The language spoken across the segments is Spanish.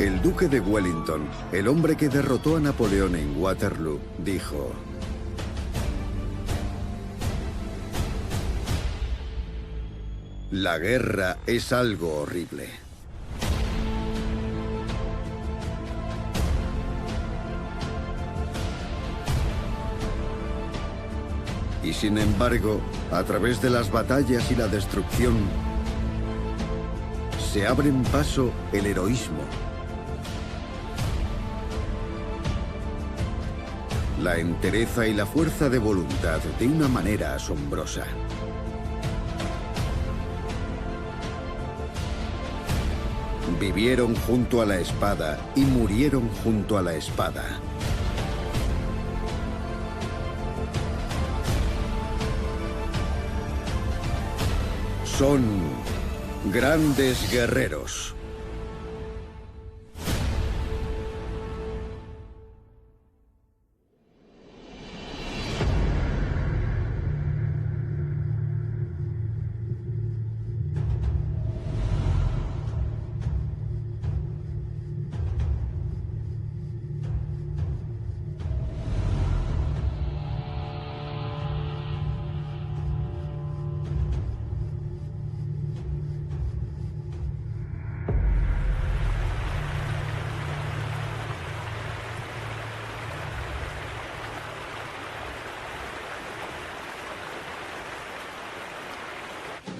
El duque de Wellington, el hombre que derrotó a Napoleón en Waterloo, dijo: la guerra es algo horrible. Y sin embargo, a través de las batallas y la destrucción, se abren paso el heroísmo, la entereza y la fuerza de voluntad de una manera asombrosa. Vivieron junto a la espada y murieron junto a la espada. Son grandes guerreros.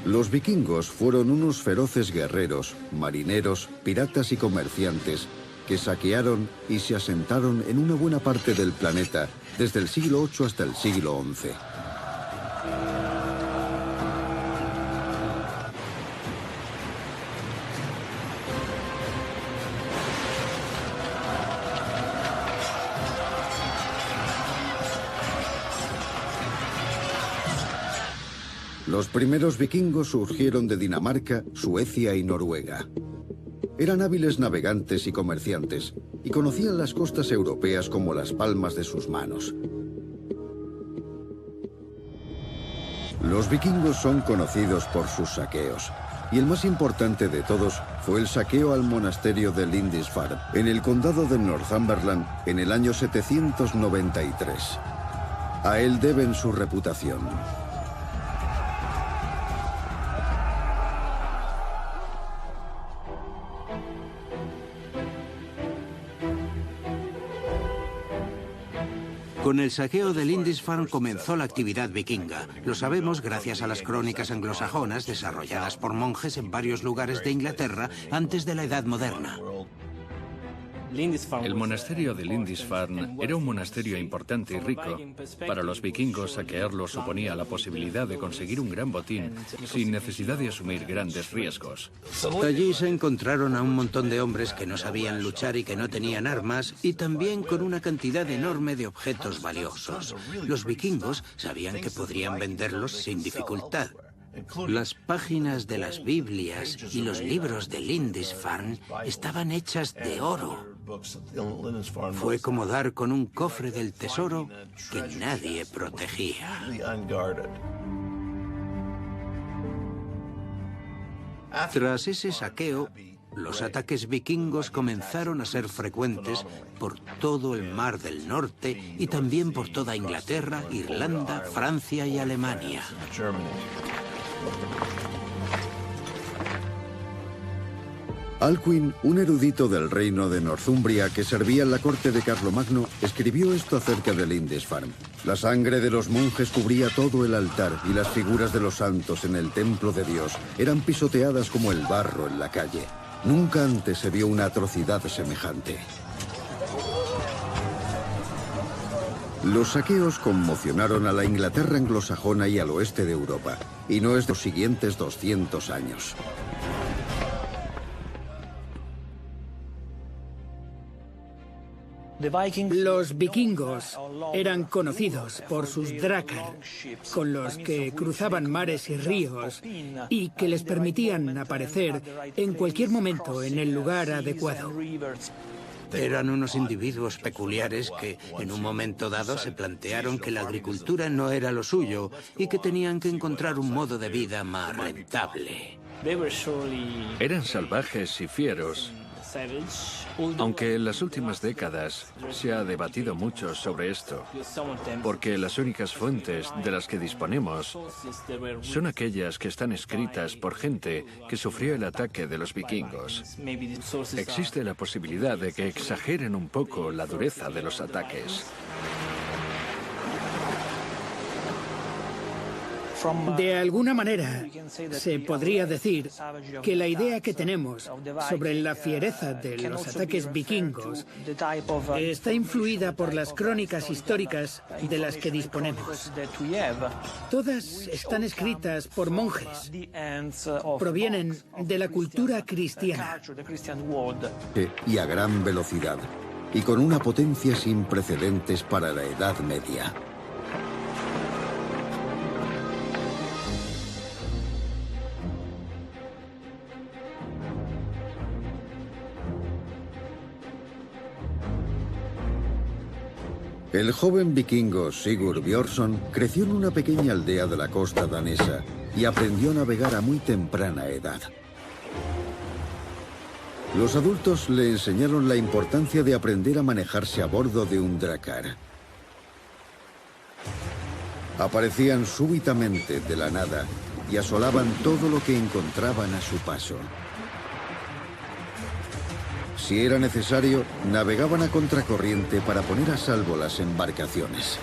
Los vikingos fueron unos feroces guerreros, marineros, piratas y comerciantes que saquearon y se asentaron en una buena parte del planeta desde el siglo VIII hasta el siglo XI. Los primeros vikingos surgieron de Dinamarca, Suecia y Noruega. Eran hábiles navegantes y comerciantes, y conocían las costas europeas como las palmas de sus manos. Los vikingos son conocidos por sus saqueos, y el más importante de todos fue el saqueo al monasterio de Lindisfarne, en el condado de Northumberland, en el año 793. A él deben su reputación. Con el saqueo de Lindisfarne comenzó la actividad vikinga. Lo sabemos gracias a las crónicas anglosajonas desarrolladas por monjes en varios lugares de Inglaterra antes de la Edad Moderna. El monasterio de Lindisfarne era un monasterio importante y rico. Para los vikingos, saquearlo suponía la posibilidad de conseguir un gran botín sin necesidad de asumir grandes riesgos. Allí se encontraron a un montón de hombres que no sabían luchar y que no tenían armas, y también con una cantidad enorme de objetos valiosos. Los vikingos sabían que podrían venderlos sin dificultad. Las páginas de las Biblias y los libros de Lindisfarne estaban hechas de oro. Fue como dar con un cofre del tesoro que nadie protegía. Tras ese saqueo, los ataques vikingos comenzaron a ser frecuentes por todo el Mar del Norte y también por toda Inglaterra, Irlanda, Francia y Alemania. Alcuin, un erudito del reino de Northumbria que servía en la corte de Carlomagno, escribió esto acerca de Lindisfarne. La sangre de los monjes cubría todo el altar y las figuras de los santos en el templo de Dios eran pisoteadas como el barro en la calle. Nunca antes se vio una atrocidad semejante. Los saqueos conmocionaron a la Inglaterra anglosajona y al oeste de Europa, y no es de los siguientes 200 años. Los vikingos eran conocidos por sus drákar, con los que cruzaban mares y ríos y que les permitían aparecer en cualquier momento en el lugar adecuado. Eran unos individuos peculiares que, en un momento dado, se plantearon que la agricultura no era lo suyo y que tenían que encontrar un modo de vida más rentable. Eran salvajes y fieros, Aunque en las últimas décadas se ha debatido mucho sobre esto, porque las únicas fuentes de las que disponemos son aquellas que están escritas por gente que sufrió el ataque de los vikingos. Existe la posibilidad de que exageren un poco la dureza de los ataques. De alguna manera, se podría decir que la idea que tenemos sobre la fiereza de los ataques vikingos está influida por las crónicas históricas de las que disponemos. Todas están escritas por monjes. Provienen de la cultura cristiana. Y a gran velocidad, y con una potencia sin precedentes para la Edad Media. El joven vikingo Sigurd Björnsson creció en una pequeña aldea de la costa danesa y aprendió a navegar a muy temprana edad. Los adultos le enseñaron la importancia de aprender a manejarse a bordo de un drakkar. Aparecían súbitamente de la nada y asolaban todo lo que encontraban a su paso. Si era necesario, navegaban a contracorriente para poner a salvo las embarcaciones.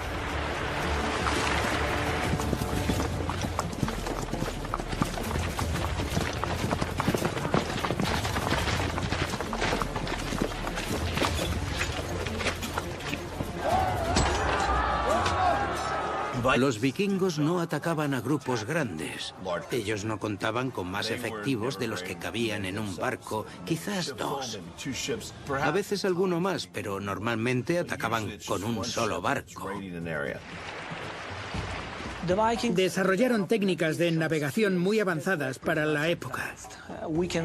Los vikingos no atacaban a grupos grandes. Ellos no contaban con más efectivos de los que cabían en un barco, quizás 2. A veces alguno más, pero normalmente atacaban con un solo barco. Desarrollaron técnicas de navegación muy avanzadas para la época.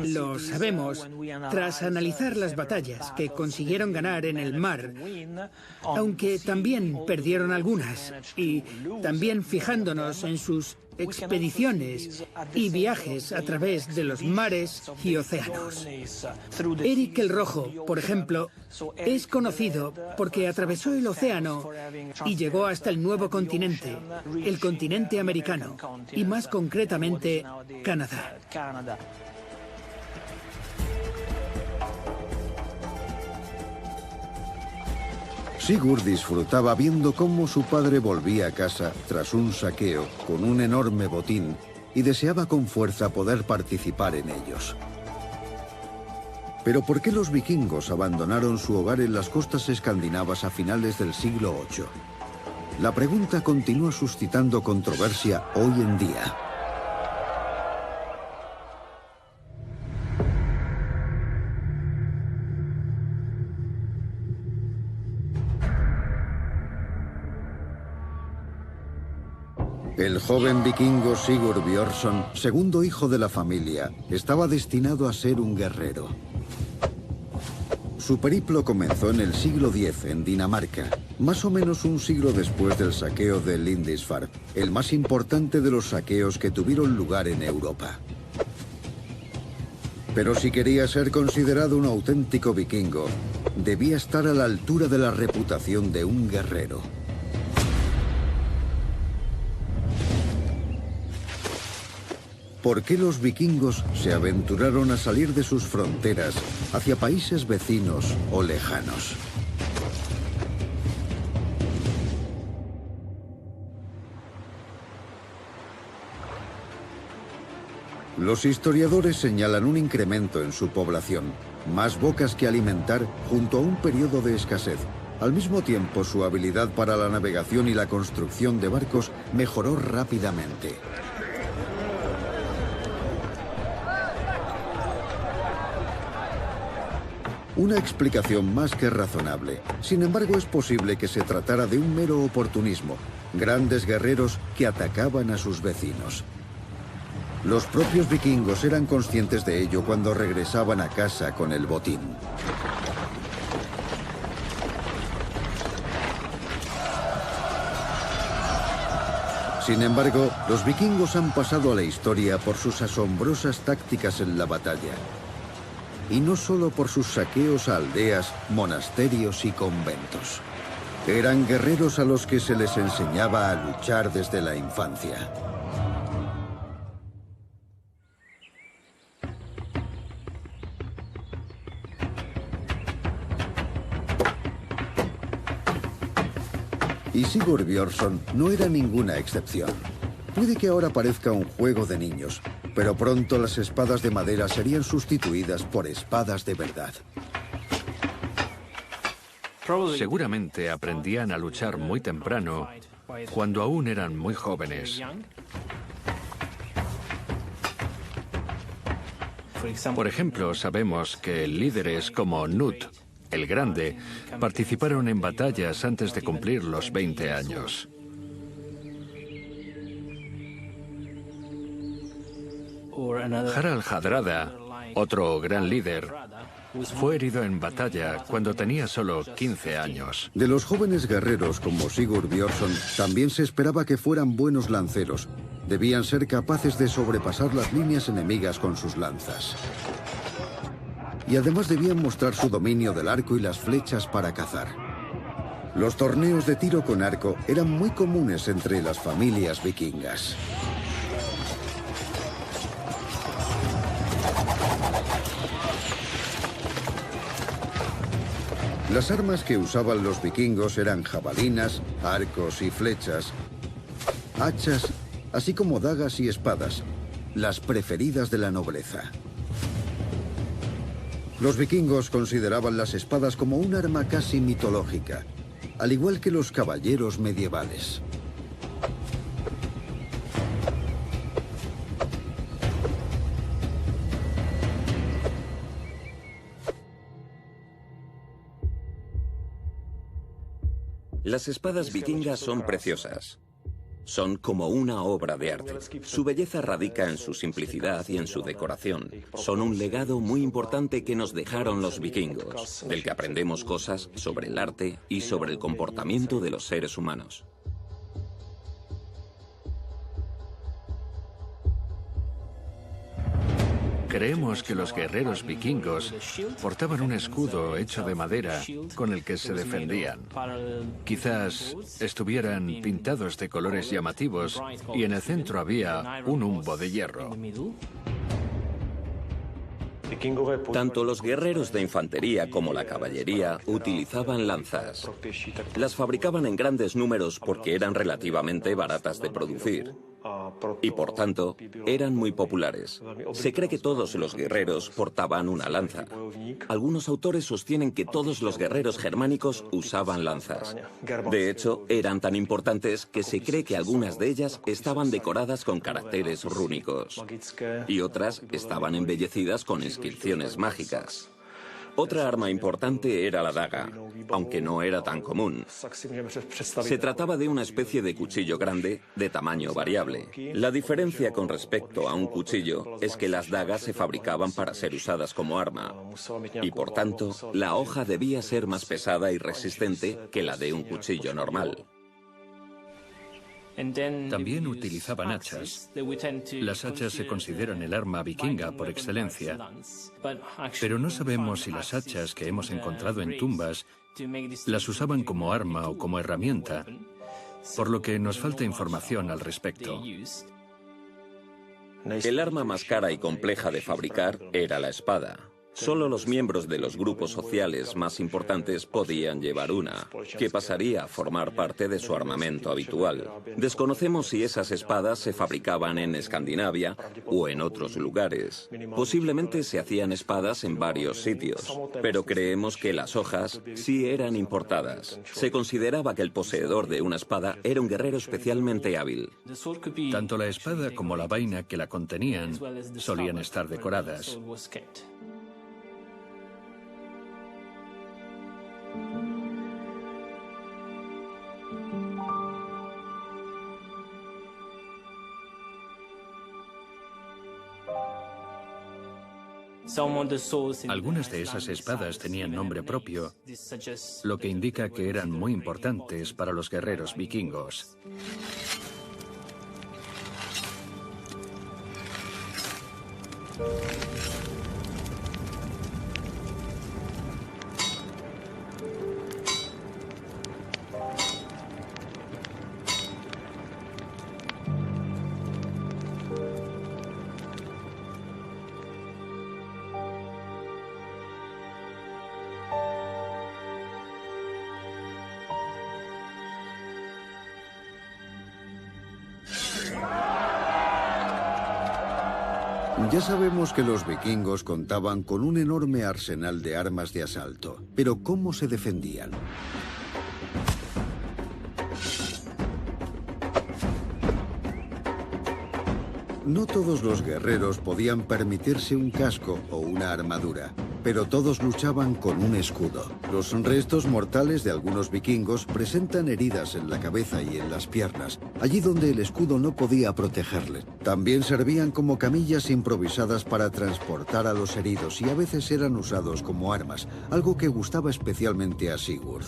Lo sabemos tras analizar las batallas que consiguieron ganar en el mar, aunque también perdieron algunas, y también fijándonos en sus expediciones y viajes a través de los mares y océanos. Eric el Rojo, por ejemplo, es conocido porque atravesó el océano y llegó hasta el nuevo continente, el continente americano, y más concretamente, Canadá. Sigurd disfrutaba viendo cómo su padre volvía a casa tras un saqueo con un enorme botín y deseaba con fuerza poder participar en ellos. Pero ¿por qué los vikingos abandonaron su hogar en las costas escandinavas a finales del siglo VIII? La pregunta continúa suscitando controversia hoy en día. El joven vikingo Sigurd Björnsson, segundo hijo de la familia, estaba destinado a ser un guerrero. Su periplo comenzó en el siglo X en Dinamarca, más o menos un siglo después del saqueo de Lindisfarne, el más importante de los saqueos que tuvieron lugar en Europa. Pero si quería ser considerado un auténtico vikingo, debía estar a la altura de la reputación de un guerrero. ¿Por qué los vikingos se aventuraron a salir de sus fronteras hacia países vecinos o lejanos? Los historiadores señalan un incremento en su población, más bocas que alimentar junto a un periodo de escasez. Al mismo tiempo, su habilidad para la navegación y la construcción de barcos mejoró rápidamente. Una explicación más que razonable. Sin embargo, es posible que se tratara de un mero oportunismo. Grandes guerreros que atacaban a sus vecinos. Los propios vikingos eran conscientes de ello cuando regresaban a casa con el botín. Sin embargo, los vikingos han pasado a la historia por sus asombrosas tácticas en la batalla. y no solo por sus saqueos a aldeas, monasterios y conventos. Eran guerreros a los que se les enseñaba a luchar desde la infancia. Y Sigurd Björnsson no era ninguna excepción. Puede que ahora parezca un juego de niños, pero pronto las espadas de madera serían sustituidas por espadas de verdad. Seguramente aprendían a luchar muy temprano, cuando aún eran muy jóvenes. Por ejemplo, sabemos que líderes como Knut, el Grande, participaron en batallas antes de cumplir los 20 años. Harald Hardrada, otro gran líder, fue herido en batalla cuando tenía solo 15 años. De los jóvenes guerreros como Sigurd Björnsson también se esperaba que fueran buenos lanceros. Debían ser capaces de sobrepasar las líneas enemigas con sus lanzas. Y además debían mostrar su dominio del arco y las flechas para cazar. Los torneos de tiro con arco eran muy comunes entre las familias vikingas. Las armas que usaban los vikingos eran jabalinas, arcos y flechas, hachas, así como dagas y espadas, las preferidas de la nobleza. Los vikingos consideraban las espadas como un arma casi mitológica, al igual que los caballeros medievales. Las espadas vikingas son preciosas. Son como una obra de arte. Su belleza radica en su simplicidad y en su decoración. Son un legado muy importante que nos dejaron los vikingos, del que aprendemos cosas sobre el arte y sobre el comportamiento de los seres humanos. Creemos que los guerreros vikingos portaban un escudo hecho de madera con el que se defendían. Quizás estuvieran pintados de colores llamativos y en el centro había un humbo de hierro. Tanto los guerreros de infantería como la caballería utilizaban lanzas. Las fabricaban en grandes números porque eran relativamente baratas de producir. Y por tanto, eran muy populares. Se cree que todos los guerreros portaban una lanza. Algunos autores sostienen que todos los guerreros germánicos usaban lanzas. De hecho, eran tan importantes que se cree que algunas de ellas estaban decoradas con caracteres rúnicos. Y otras estaban embellecidas con inscripciones mágicas. Otra arma importante era la daga, aunque no era tan común. Se trataba de una especie de cuchillo grande, de tamaño variable. La diferencia con respecto a un cuchillo es que las dagas se fabricaban para ser usadas como arma, y por tanto, la hoja debía ser más pesada y resistente que la de un cuchillo normal. También utilizaban hachas. Las hachas se consideran el arma vikinga por excelencia, pero no sabemos si las hachas que hemos encontrado en tumbas las usaban como arma o como herramienta, por lo que nos falta información al respecto. El arma más cara y compleja de fabricar era la espada. Solo los miembros de los grupos sociales más importantes podían llevar una, que pasaría a formar parte de su armamento habitual. Desconocemos si esas espadas se fabricaban en Escandinavia o en otros lugares. Posiblemente se hacían espadas en varios sitios, pero creemos que las hojas sí eran importadas. Se consideraba que el poseedor de una espada era un guerrero especialmente hábil. Tanto la espada como la vaina que la contenían solían estar decoradas. Algunas de esas espadas tenían nombre propio, lo que indica que eran muy importantes para los guerreros vikingos. Ya sabemos que los vikingos contaban con un enorme arsenal de armas de asalto, pero ¿cómo se defendían? No todos los guerreros podían permitirse un casco o una armadura, pero todos luchaban con un escudo. Los restos mortales de algunos vikingos presentan heridas en la cabeza y en las piernas, allí donde el escudo no podía protegerles. También servían como camillas improvisadas para transportar a los heridos y a veces eran usados como armas, algo que gustaba especialmente a Sigurd.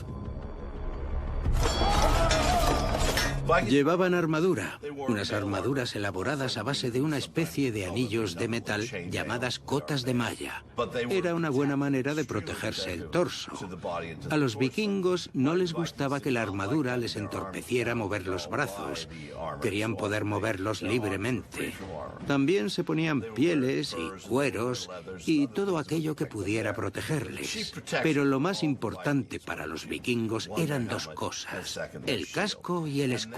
Llevaban armadura, unas armaduras elaboradas a base de una especie de anillos de metal llamadas cotas de malla. Era una buena manera de protegerse el torso. A los vikingos no les gustaba que la armadura les entorpeciera mover los brazos. Querían poder moverlos libremente. También se ponían pieles y cueros y todo aquello que pudiera protegerles. Pero lo más importante para los vikingos eran dos cosas: el casco y el escudo.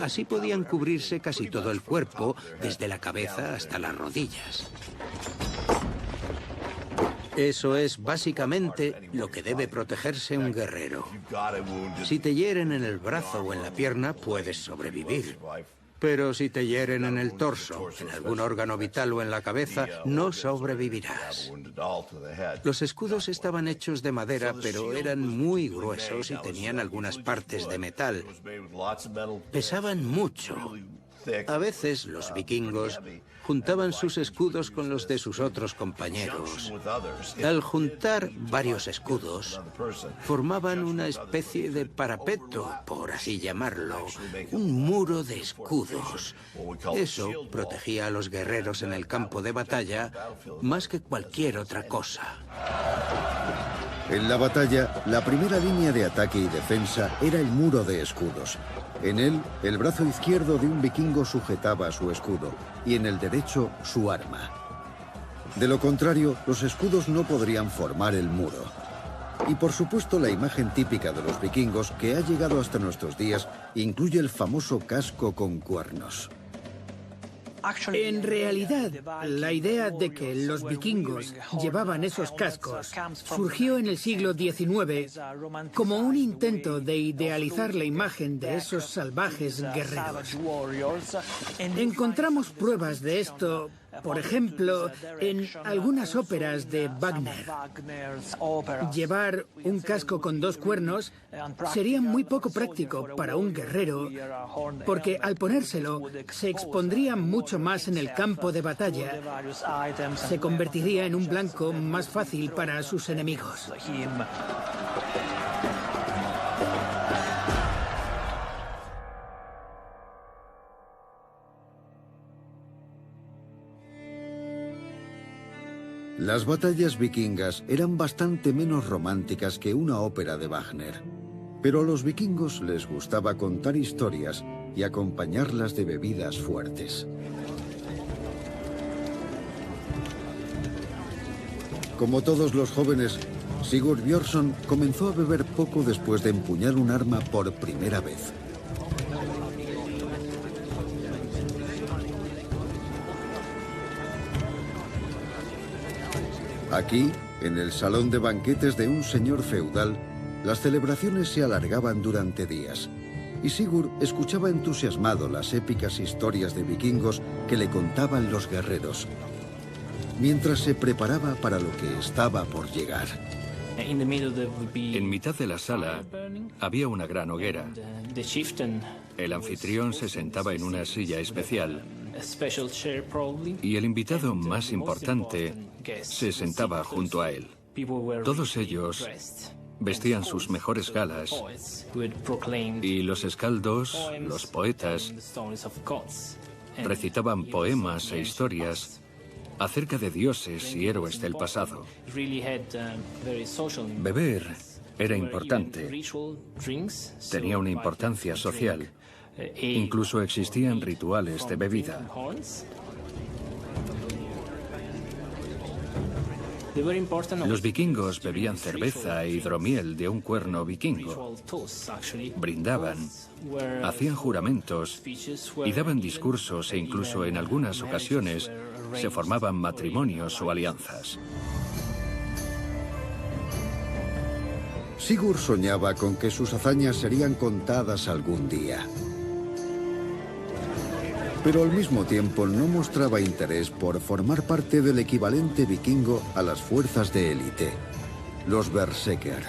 Así podían cubrirse casi todo el cuerpo, desde la cabeza hasta las rodillas. Eso es básicamente lo que debe protegerse un guerrero. Si te hieren en el brazo o en la pierna, puedes sobrevivir. Pero si te hieren en el torso, en algún órgano vital o en la cabeza, no sobrevivirás. Los escudos estaban hechos de madera, pero eran muy gruesos y tenían algunas partes de metal. Pesaban mucho. A veces los vikingos juntaban sus escudos con los de sus otros compañeros. Al juntar varios escudos, formaban una especie de parapeto, por así llamarlo, un muro de escudos. Eso protegía a los guerreros en el campo de batalla más que cualquier otra cosa. En la batalla, la primera línea de ataque y defensa era el muro de escudos. En él, el brazo izquierdo de un vikingo sujetaba su escudo y en el derecho su arma. De lo contrario, los escudos no podrían formar el muro. Y por supuesto, la imagen típica de los vikingos que ha llegado hasta nuestros días incluye el famoso casco con cuernos. En realidad, la idea de que los vikingos llevaban esos cascos surgió en el siglo XIX como un intento de idealizar la imagen de esos salvajes guerreros. Encontramos pruebas de esto, por ejemplo, en algunas óperas de Wagner. Llevar un casco con dos cuernos sería muy poco práctico para un guerrero, porque al ponérselo se expondría mucho más en el campo de batalla. Se convertiría en un blanco más fácil para sus enemigos. Las batallas vikingas eran bastante menos románticas que una ópera de Wagner, pero a los vikingos les gustaba contar historias y acompañarlas de bebidas fuertes. Como todos los jóvenes, Sigurd Björnsson comenzó a beber poco después de empuñar un arma por primera vez. Aquí, en el salón de banquetes de un señor feudal, las celebraciones se alargaban durante días, y Sigurd escuchaba entusiasmado las épicas historias de vikingos que le contaban los guerreros, mientras se preparaba para lo que estaba por llegar. En mitad de la sala había una gran hoguera. El anfitrión se sentaba en una silla especial y el invitado más importante se sentaba junto a él. Todos ellos vestían sus mejores galas y los escaldos, los poetas, recitaban poemas e historias acerca de dioses y héroes del pasado. Beber era importante, tenía una importancia social. Incluso existían rituales de bebida. Los vikingos bebían cerveza e hidromiel de un cuerno vikingo, brindaban, hacían juramentos y daban discursos e incluso en algunas ocasiones se formaban matrimonios o alianzas. Sigurd soñaba con que sus hazañas serían contadas algún día. Pero al mismo tiempo no mostraba interés por formar parte del equivalente vikingo a las fuerzas de élite, los Berserker.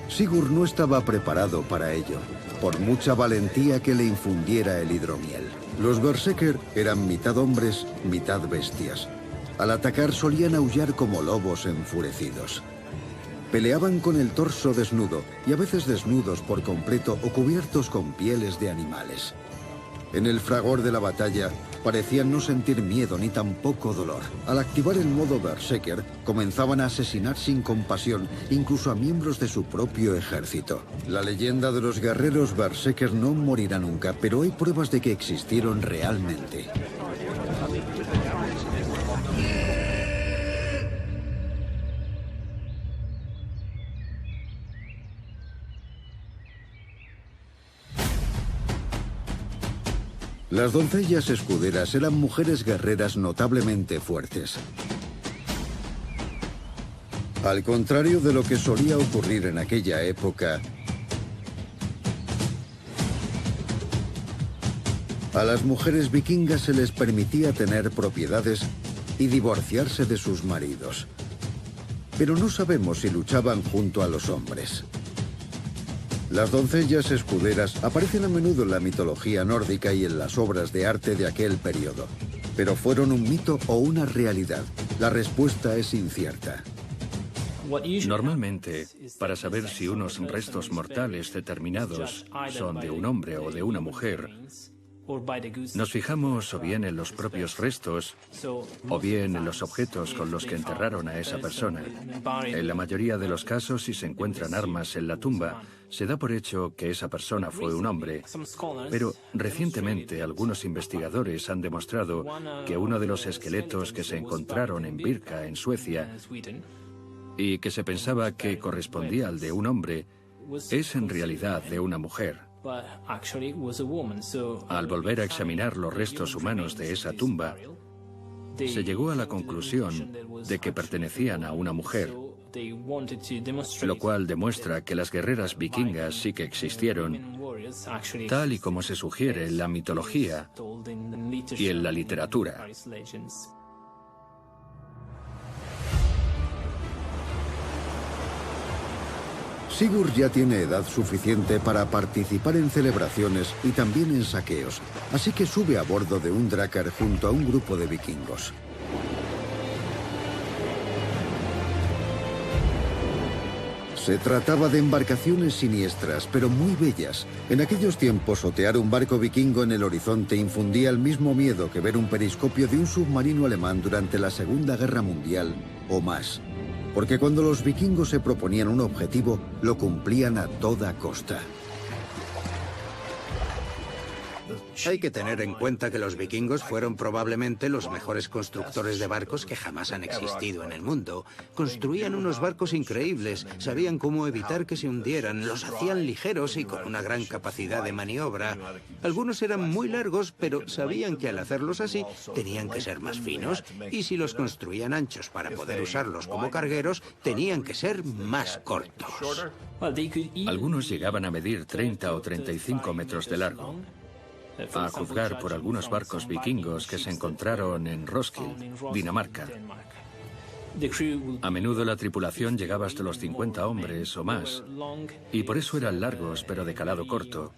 Sigurd no estaba preparado para ello, por mucha valentía que le infundiera el hidromiel. Los Berserker eran mitad hombres, mitad bestias. Al atacar solían aullar como lobos enfurecidos. Peleaban con el torso desnudo, y a veces desnudos por completo o cubiertos con pieles de animales. En el fragor de la batalla, parecían no sentir miedo ni tampoco dolor. Al activar el modo Berserker, comenzaban a asesinar sin compasión, incluso a miembros de su propio ejército. La leyenda de los guerreros Berserker no morirá nunca, pero hay pruebas de que existieron realmente. Las doncellas escuderas eran mujeres guerreras notablemente fuertes. Al contrario de lo que solía ocurrir en aquella época, a las mujeres vikingas se les permitía tener propiedades y divorciarse de sus maridos. Pero no sabemos si luchaban junto a los hombres. Las doncellas escuderas aparecen a menudo en la mitología nórdica y en las obras de arte de aquel periodo. Pero ¿fueron un mito o una realidad? La respuesta es incierta. Normalmente, para saber si unos restos mortales determinados son de un hombre o de una mujer, nos fijamos o bien en los propios restos o bien en los objetos con los que enterraron a esa persona. En la mayoría de los casos, si se encuentran armas en la tumba, se da por hecho que esa persona fue un hombre. Pero recientemente algunos investigadores han demostrado que uno de los esqueletos que se encontraron en Birka, en Suecia, y que se pensaba que correspondía al de un hombre, es en realidad de una mujer. Al volver a examinar los restos humanos de esa tumba, se llegó a la conclusión de que pertenecían a una mujer, lo cual demuestra que las guerreras vikingas sí que existieron, tal y como se sugiere en la mitología y en la literatura. Sigurd ya tiene edad suficiente para participar en celebraciones y también en saqueos, así que sube a bordo de un drácar junto a un grupo de vikingos. Se trataba de embarcaciones siniestras, pero muy bellas. En aquellos tiempos, otear un barco vikingo en el horizonte infundía el mismo miedo que ver un periscopio de un submarino alemán durante la Segunda Guerra Mundial o más. Porque cuando los vikingos se proponían un objetivo, lo cumplían a toda costa. Hay que tener en cuenta que los vikingos fueron probablemente los mejores constructores de barcos que jamás han existido en el mundo. Construían unos barcos increíbles, sabían cómo evitar que se hundieran, los hacían ligeros y con una gran capacidad de maniobra. Algunos eran muy largos, pero sabían que al hacerlos así tenían que ser más finos, y si los construían anchos para poder usarlos como cargueros, tenían que ser más cortos. Algunos llegaban a medir 30 o 35 metros de largo. A juzgar por algunos barcos vikingos que se encontraron en Roskilde, Dinamarca. A menudo la tripulación llegaba hasta los 50 hombres o más, y por eso eran largos pero de calado corto.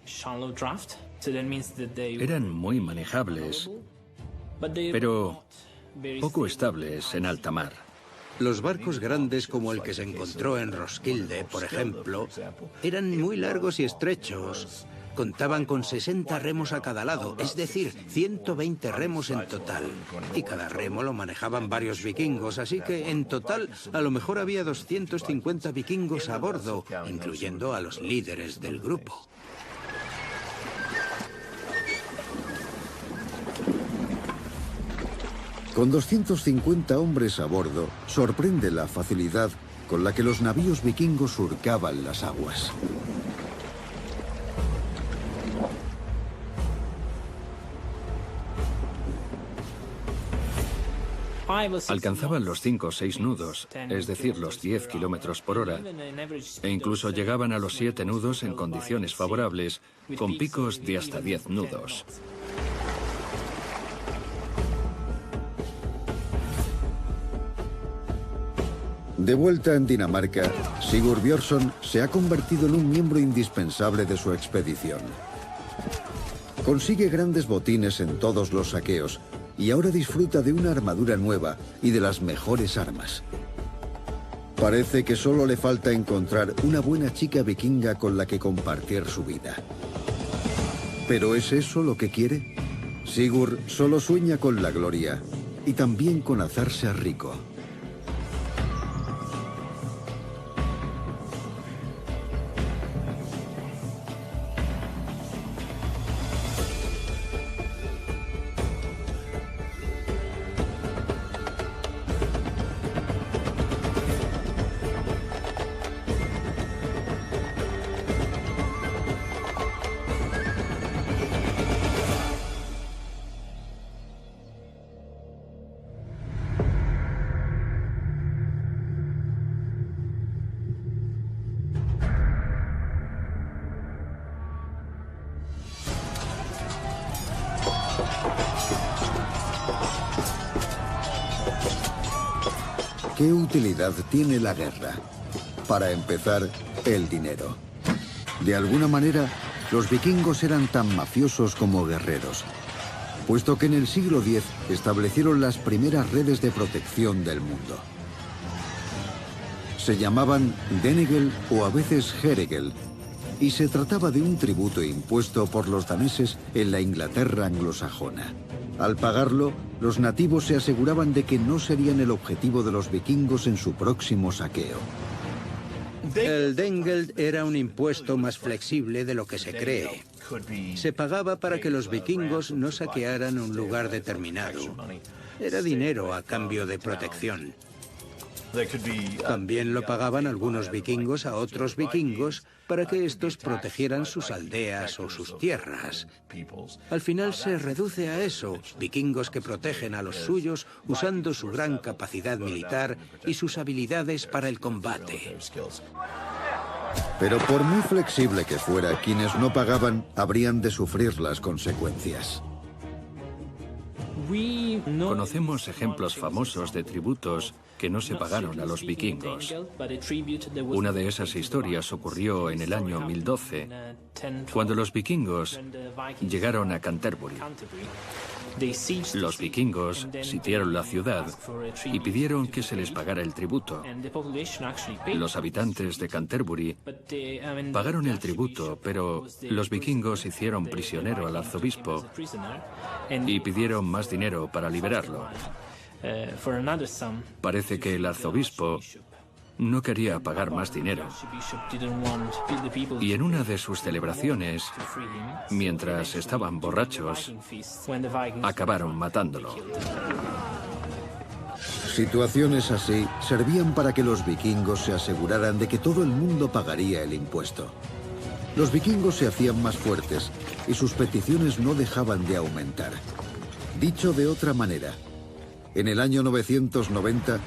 Eran muy manejables, pero poco estables en alta mar. Los barcos grandes como el que se encontró en Roskilde, por ejemplo, eran muy largos y estrechos. Contaban con 60 remos a cada lado, es decir, 120 remos en total. Y cada remo lo manejaban varios vikingos, así que en total a lo mejor había 250 vikingos a bordo, incluyendo a los líderes del grupo. Con 250 hombres a bordo, sorprende la facilidad con la que los navíos vikingos surcaban las aguas. Alcanzaban los 5 o 6 nudos, es decir, los 10 kilómetros por hora, e incluso llegaban a los 7 nudos en condiciones favorables, con picos de hasta 10 nudos. De vuelta en Dinamarca, Sigurd Björnsson se ha convertido en un miembro indispensable de su expedición. Consigue grandes botines en todos los saqueos y ahora disfruta de una armadura nueva y de las mejores armas. Parece que solo le falta encontrar una buena chica vikinga con la que compartir su vida. ¿Pero es eso lo que quiere? Sigurd solo sueña con la gloria y también con hacerse rico. ¿Qué utilidad tiene la guerra? Para empezar, el dinero. De alguna manera, los vikingos eran tan mafiosos como guerreros, puesto que en el siglo X establecieron las primeras redes de protección del mundo. Se llamaban denegel o a veces heregel, y se trataba de un tributo impuesto por los daneses en la Inglaterra anglosajona. Al pagarlo, los nativos se aseguraban de que no serían el objetivo de los vikingos en su próximo saqueo. El Dengeld era un impuesto más flexible de lo que se cree. Se pagaba para que los vikingos no saquearan un lugar determinado. Era dinero a cambio de protección. También lo pagaban algunos vikingos a otros vikingos para que estos protegieran sus aldeas o sus tierras. Al final se reduce a eso, vikingos que protegen a los suyos usando su gran capacidad militar y sus habilidades para el combate. Pero por muy flexible que fuera, quienes no pagaban habrían de sufrir las consecuencias. Conocemos ejemplos famosos de tributos que no se pagaron a los vikingos. Una de esas historias ocurrió en el año 1012, cuando los vikingos llegaron a Canterbury. Los vikingos sitiaron la ciudad y pidieron que se les pagara el tributo. Los habitantes de Canterbury pagaron el tributo, pero los vikingos hicieron prisionero al arzobispo y pidieron más dinero para liberarlo. Parece que el arzobispo no quería pagar más dinero. Y en una de sus celebraciones, mientras estaban borrachos, acabaron matándolo. Situaciones así servían para que los vikingos se aseguraran de que todo el mundo pagaría el impuesto. Los vikingos se hacían más fuertes y sus peticiones no dejaban de aumentar. Dicho de otra manera, en el año 990,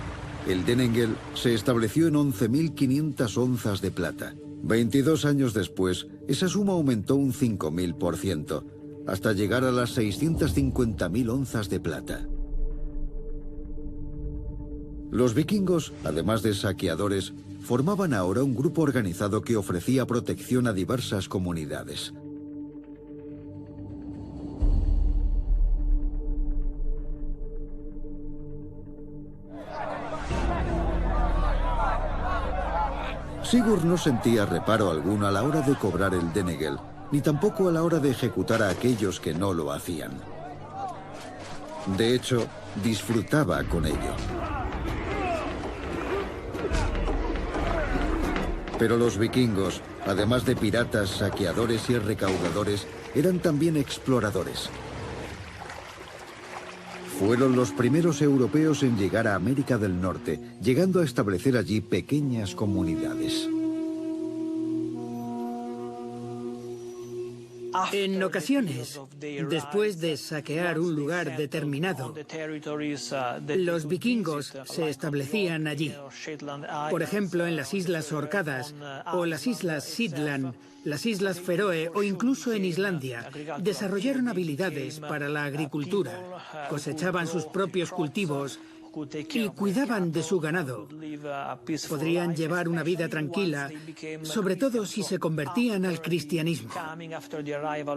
el denengel se estableció en 11.500 onzas de plata. 22 años después, esa suma aumentó un 5.000%, hasta llegar a las 650.000 onzas de plata. Los vikingos, además de saqueadores, formaban ahora un grupo organizado que ofrecía protección a diversas comunidades. Sigurd no sentía reparo alguno a la hora de cobrar el denegel, ni tampoco a la hora de ejecutar a aquellos que no lo hacían. De hecho, disfrutaba con ello. Pero los vikingos, además de piratas, saqueadores y recaudadores, eran también exploradores. Fueron los primeros europeos en llegar a América del Norte, llegando a establecer allí pequeñas comunidades. En ocasiones, después de saquear un lugar determinado, los vikingos se establecían allí. Por ejemplo, en las Islas Orcadas o las Islas Shetland, las Islas Feroe o incluso en Islandia, desarrollaron habilidades para la agricultura, cosechaban sus propios cultivos y cuidaban de su ganado. Podrían llevar una vida tranquila, sobre todo si se convertían al cristianismo.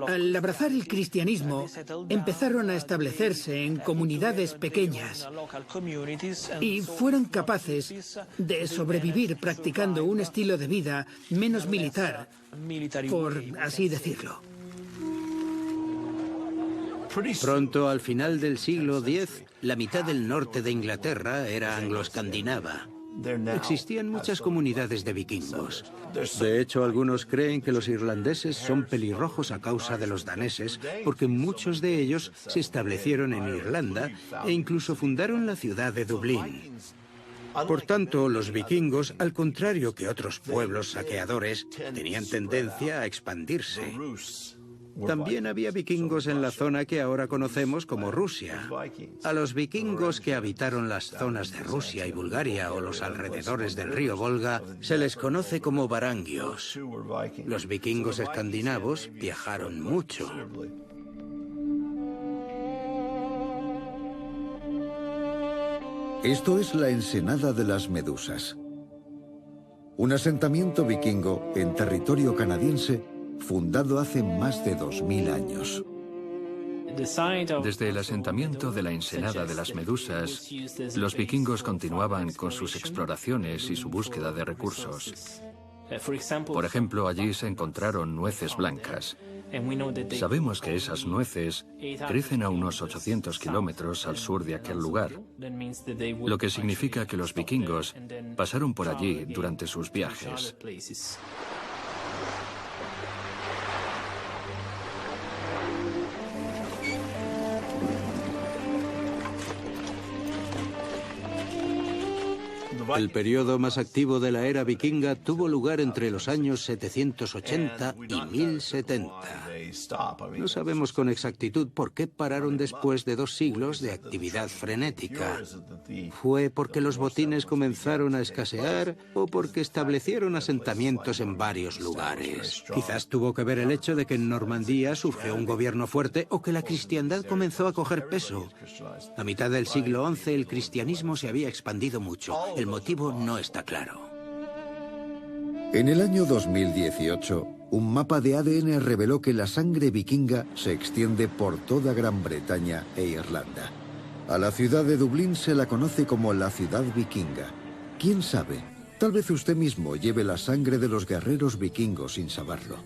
Al abrazar el cristianismo, empezaron a establecerse en comunidades pequeñas y fueron capaces de sobrevivir practicando un estilo de vida menos militar, por así decirlo. Pronto, al final del siglo X, la mitad del norte de Inglaterra era anglo-escandinava. Existían muchas comunidades de vikingos. De hecho, algunos creen que los irlandeses son pelirrojos a causa de los daneses, porque muchos de ellos se establecieron en Irlanda e incluso fundaron la ciudad de Dublín. Por tanto, los vikingos, al contrario que otros pueblos saqueadores, tenían tendencia a expandirse. También había vikingos en la zona que ahora conocemos como Rusia. A los vikingos que habitaron las zonas de Rusia y Bulgaria o los alrededores del río Volga se les conoce como varangios. Los vikingos escandinavos viajaron mucho. Esto es la ensenada de las Medusas. Un asentamiento vikingo en territorio canadiense fundado hace más de 2000 años. Desde el asentamiento de la ensenada de las Medusas, los vikingos continuaban con sus exploraciones y su búsqueda de recursos. Por ejemplo, allí se encontraron nueces blancas. Sabemos que esas nueces crecen a unos 800 kilómetros al sur de aquel lugar, lo que significa que los vikingos pasaron por allí durante sus viajes. El periodo más activo de la era vikinga tuvo lugar entre los años 780 y 1070. No sabemos con exactitud por qué pararon después de 2 siglos de actividad frenética. ¿Fue porque los botines comenzaron a escasear o porque establecieron asentamientos en varios lugares? Quizás tuvo que ver el hecho de que en Normandía surgió un gobierno fuerte o que la cristiandad comenzó a coger peso. A mitad del siglo XI el cristianismo se había expandido mucho. El motivo no está claro. En el año 2018, un mapa de ADN reveló que la sangre vikinga se extiende por toda Gran Bretaña e Irlanda. A la ciudad de Dublín se la conoce como la ciudad vikinga. ¿Quién sabe? Tal vez usted mismo lleve la sangre de los guerreros vikingos sin saberlo.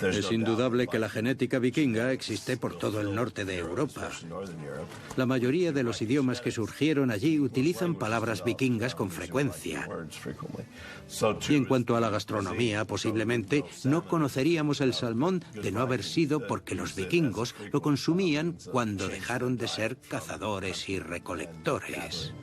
Es indudable que la genética vikinga existe por todo el norte de Europa. La mayoría de los idiomas que surgieron allí utilizan palabras vikingas con frecuencia. Y en cuanto a la gastronomía, posiblemente no conoceríamos el salmón de no haber sido porque los vikingos lo consumían cuando dejaron de ser cazadores y recolectores.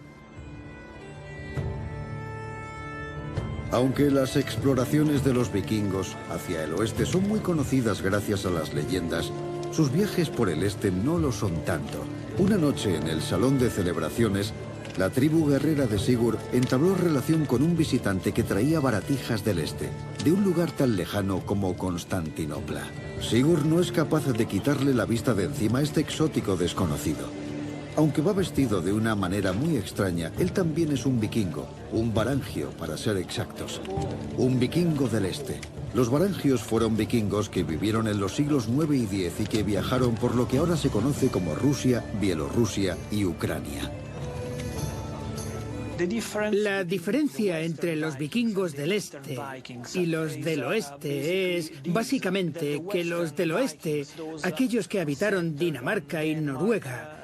Aunque las exploraciones de los vikingos hacia el oeste son muy conocidas gracias a las leyendas, sus viajes por el este no lo son tanto. Una noche en el salón de celebraciones, la tribu guerrera de Sigurd entabló relación con un visitante que traía baratijas del este, de un lugar tan lejano como Constantinopla. Sigurd no es capaz de quitarle la vista de encima a este exótico desconocido. Aunque va vestido de una manera muy extraña, él también es un vikingo, un varangio para ser exactos. Un vikingo del este. Los varangios fueron vikingos que vivieron en los siglos IX y X y que viajaron por lo que ahora se conoce como Rusia, Bielorrusia y Ucrania. La diferencia entre los vikingos del este y los del oeste es básicamente que los del oeste, aquellos que habitaron Dinamarca y Noruega,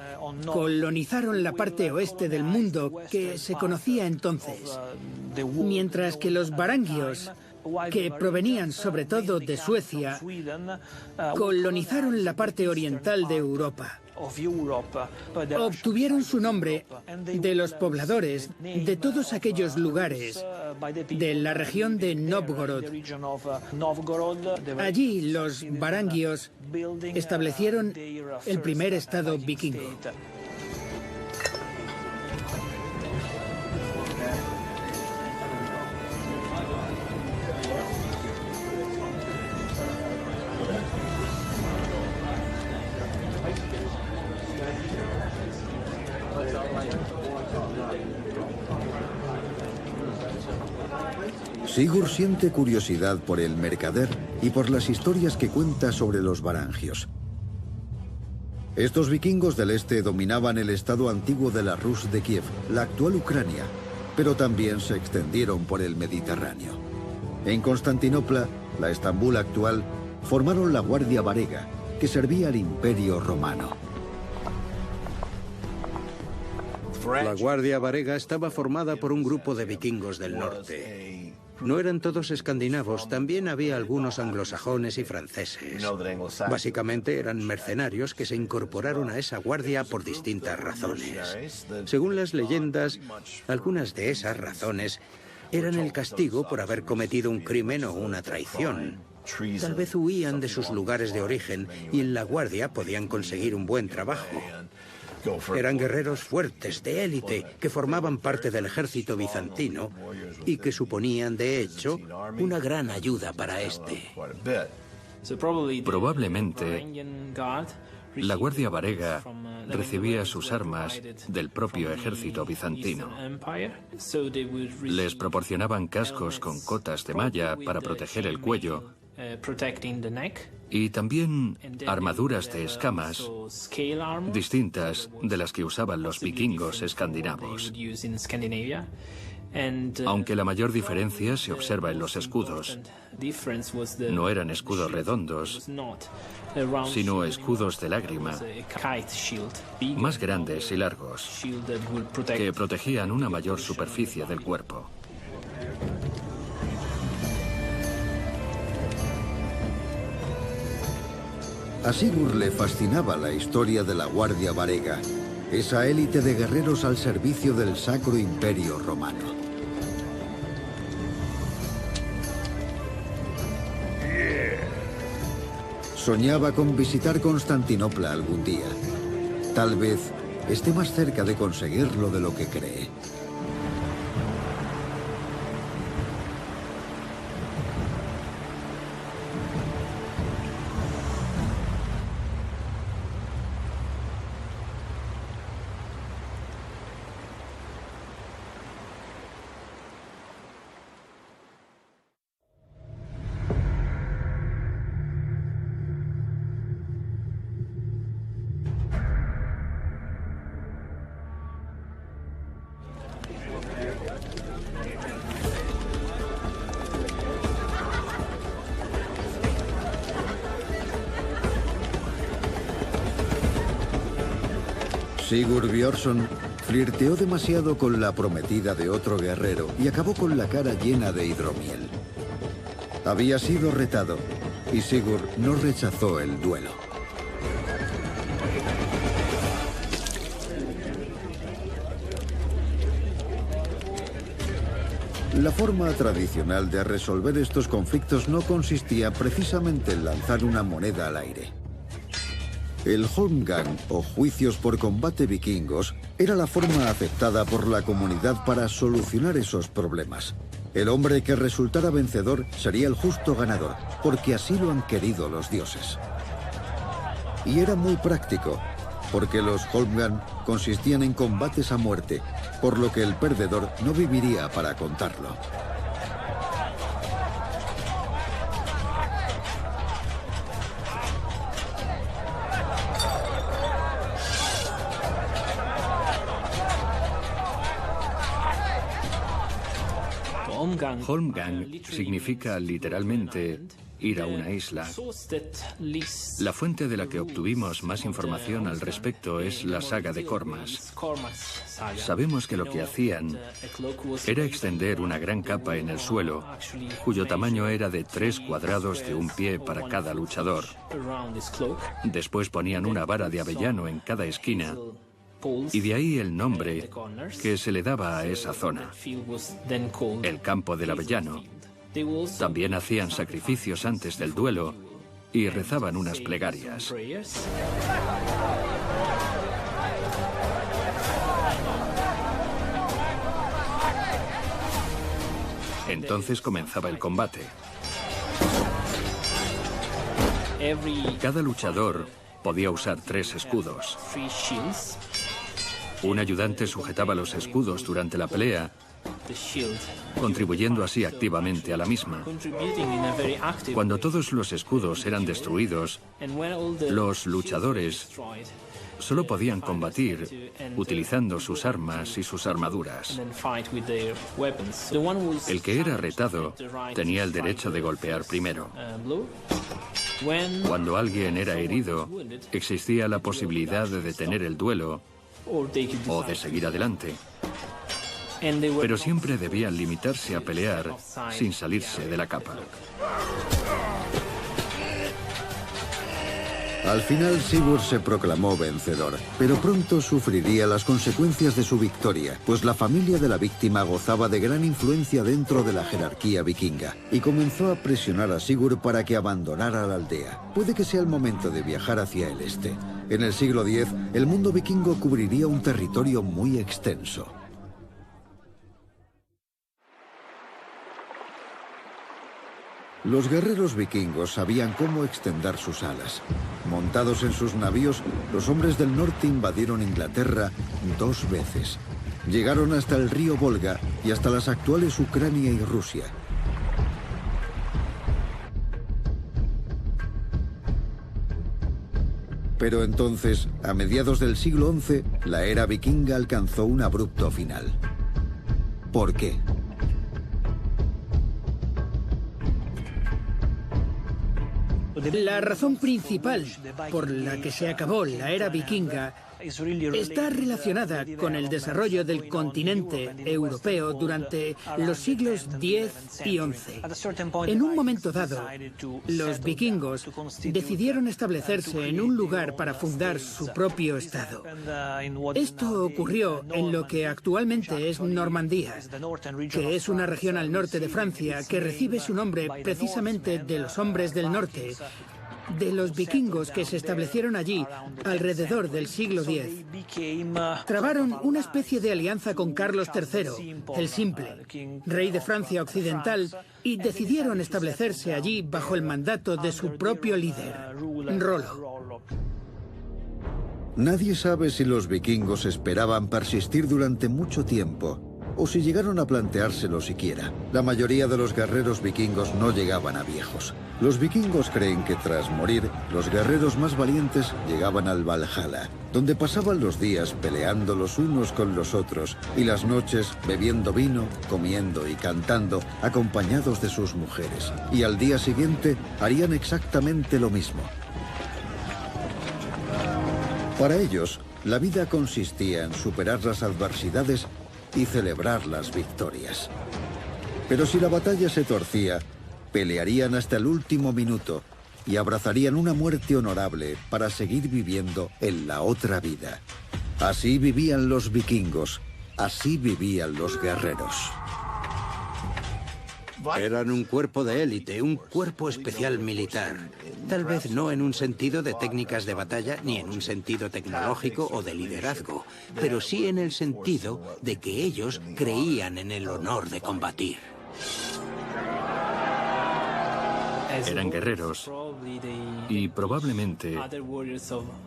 colonizaron la parte oeste del mundo que se conocía entonces, mientras que los varangios, que provenían sobre todo de Suecia, colonizaron la parte oriental de Europa. Obtuvieron su nombre de los pobladores de todos aquellos lugares de la región de Novgorod. Allí los varangios establecieron el primer estado vikingo. Sigurd siente curiosidad por el mercader y por las historias que cuenta sobre los varangios. Estos vikingos del este dominaban el estado antiguo de la Rus de Kiev, la actual Ucrania, pero también se extendieron por el Mediterráneo. En Constantinopla, la Estambul actual, formaron la Guardia Varega, que servía al Imperio Romano. La Guardia Varega estaba formada por un grupo de vikingos del norte. No eran todos escandinavos, también había algunos anglosajones y franceses. Básicamente eran mercenarios que se incorporaron a esa guardia por distintas razones. Según las leyendas, algunas de esas razones eran el castigo por haber cometido un crimen o una traición. Tal vez huían de sus lugares de origen y en la guardia podían conseguir un buen trabajo. Eran guerreros fuertes, de élite, que formaban parte del ejército bizantino y que suponían, de hecho, una gran ayuda para este. Probablemente, la Guardia Varega recibía sus armas del propio ejército bizantino. Les proporcionaban cascos con cotas de malla para proteger el cuello y también armaduras de escamas distintas de las que usaban los vikingos escandinavos. Aunque la mayor diferencia se observa en los escudos. No eran escudos redondos, sino escudos de lágrima, más grandes y largos, que protegían una mayor superficie del cuerpo. A Sigurd le fascinaba la historia de la Guardia Varega, esa élite de guerreros al servicio del Sacro Imperio Romano. Soñaba con visitar Constantinopla algún día. Tal vez esté más cerca de conseguirlo de lo que cree. Sigurd Björnsson flirteó demasiado con la prometida de otro guerrero y acabó con la cara llena de hidromiel. Había sido retado y Sigurd no rechazó el duelo. La forma tradicional de resolver estos conflictos no consistía precisamente en lanzar una moneda al aire. El Holmgang, o juicios por combate vikingos, era la forma aceptada por la comunidad para solucionar esos problemas. El hombre que resultara vencedor sería el justo ganador, porque así lo han querido los dioses. Y era muy práctico, porque los Holmgang consistían en combates a muerte, por lo que el perdedor no viviría para contarlo. Holmgang significa literalmente ir a una isla. La fuente de la que obtuvimos más información al respecto es la saga de Cormas. Sabemos que lo que hacían era extender una gran capa en el suelo, cuyo tamaño era de 3 cuadrados de un pie para cada luchador. Después ponían una vara de avellano en cada esquina, y de ahí el nombre que se le daba a esa zona, el campo del avellano. También hacían sacrificios antes del duelo y rezaban unas plegarias. Entonces comenzaba el combate. Cada luchador podía usar 3 escudos. Un ayudante sujetaba los escudos durante la pelea, contribuyendo así activamente a la misma. Cuando todos los escudos eran destruidos, los luchadores solo podían combatir utilizando sus armas y sus armaduras. El que era retado tenía el derecho de golpear primero. Cuando alguien era herido, existía la posibilidad de detener el duelo o de seguir adelante. Pero siempre debían limitarse a pelear sin salirse de la capa. Al final Sigurd se proclamó vencedor, pero pronto sufriría las consecuencias de su victoria, pues la familia de la víctima gozaba de gran influencia dentro de la jerarquía vikinga, y comenzó a presionar a Sigurd para que abandonara la aldea. Puede que sea el momento de viajar hacia el este. En el siglo X, el mundo vikingo cubriría un territorio muy extenso. Los guerreros vikingos sabían cómo extender sus alas. Montados en sus navíos, los hombres del norte invadieron Inglaterra 2 veces. Llegaron hasta el río Volga y hasta las actuales Ucrania y Rusia. Pero entonces, a mediados del siglo XI, la era vikinga alcanzó un abrupto final. ¿Por qué? La razón principal por la que se acabó la era vikinga está relacionada con el desarrollo del continente europeo durante los siglos X y XI. En un momento dado, los vikingos decidieron establecerse en un lugar para fundar su propio estado. Esto ocurrió en lo que actualmente es Normandía, que es una región al norte de Francia que recibe su nombre precisamente de los hombres del norte, de los vikingos que se establecieron allí alrededor del siglo X. Trabaron una especie de alianza con Carlos III, el Simple, rey de Francia Occidental, y decidieron establecerse allí bajo el mandato de su propio líder, Rollo. Nadie sabe si los vikingos esperaban persistir durante mucho tiempo o si llegaron a planteárselo siquiera. La mayoría de los guerreros vikingos no llegaban a viejos. Los vikingos creen que tras morir, los guerreros más valientes llegaban al Valhalla, donde pasaban los días peleando los unos con los otros y las noches bebiendo vino, comiendo y cantando, acompañados de sus mujeres. Y al día siguiente harían exactamente lo mismo. Para ellos, la vida consistía en superar las adversidades y celebrar las victorias. Pero si la batalla se torcía, pelearían hasta el último minuto y abrazarían una muerte honorable para seguir viviendo en la otra vida. Así vivían los vikingos, así vivían los guerreros. Eran un cuerpo de élite, un cuerpo especial militar. Tal vez no en un sentido de técnicas de batalla, ni en un sentido tecnológico o de liderazgo, pero sí en el sentido de que ellos creían en el honor de combatir. Eran guerreros y probablemente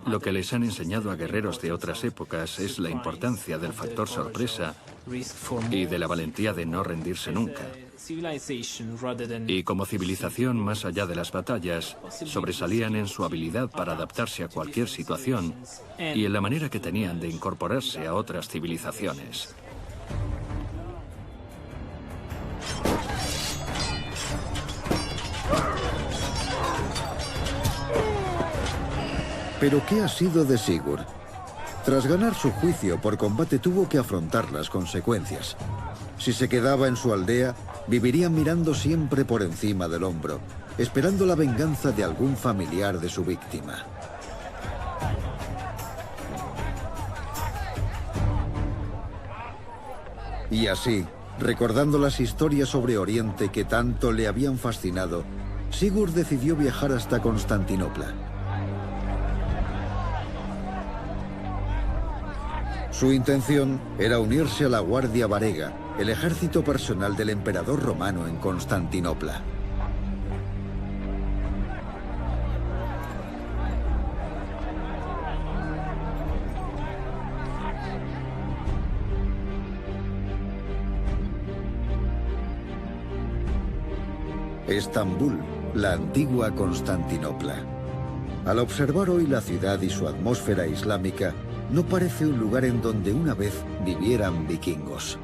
lo que les han enseñado a guerreros de otras épocas es la importancia del factor sorpresa y de la valentía de no rendirse nunca. Y como civilización más allá de las batallas, sobresalían en su habilidad para adaptarse a cualquier situación y en la manera que tenían de incorporarse a otras civilizaciones. Pero ¿qué ha sido de Sigurd? Tras ganar su juicio por combate tuvo que afrontar las consecuencias. Si se quedaba en su aldea, viviría mirando siempre por encima del hombro, esperando la venganza de algún familiar de su víctima. Y así, recordando las historias sobre Oriente que tanto le habían fascinado, Sigurd decidió viajar hasta Constantinopla. Su intención era unirse a la Guardia Varega, el ejército personal del emperador romano en Constantinopla. Estambul, la antigua Constantinopla. Al observar hoy la ciudad y su atmósfera islámica, no parece un lugar en donde una vez vivieran vikingos.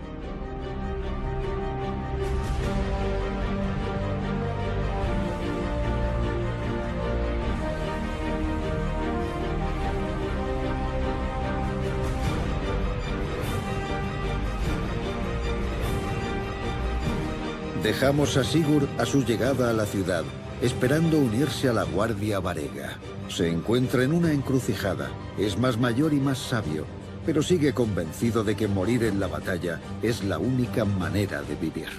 Dejamos a Sigurd a su llegada a la ciudad, esperando unirse a la Guardia Varega. Se encuentra en una encrucijada, es más mayor y más sabio, pero sigue convencido de que morir en la batalla es la única manera de vivir.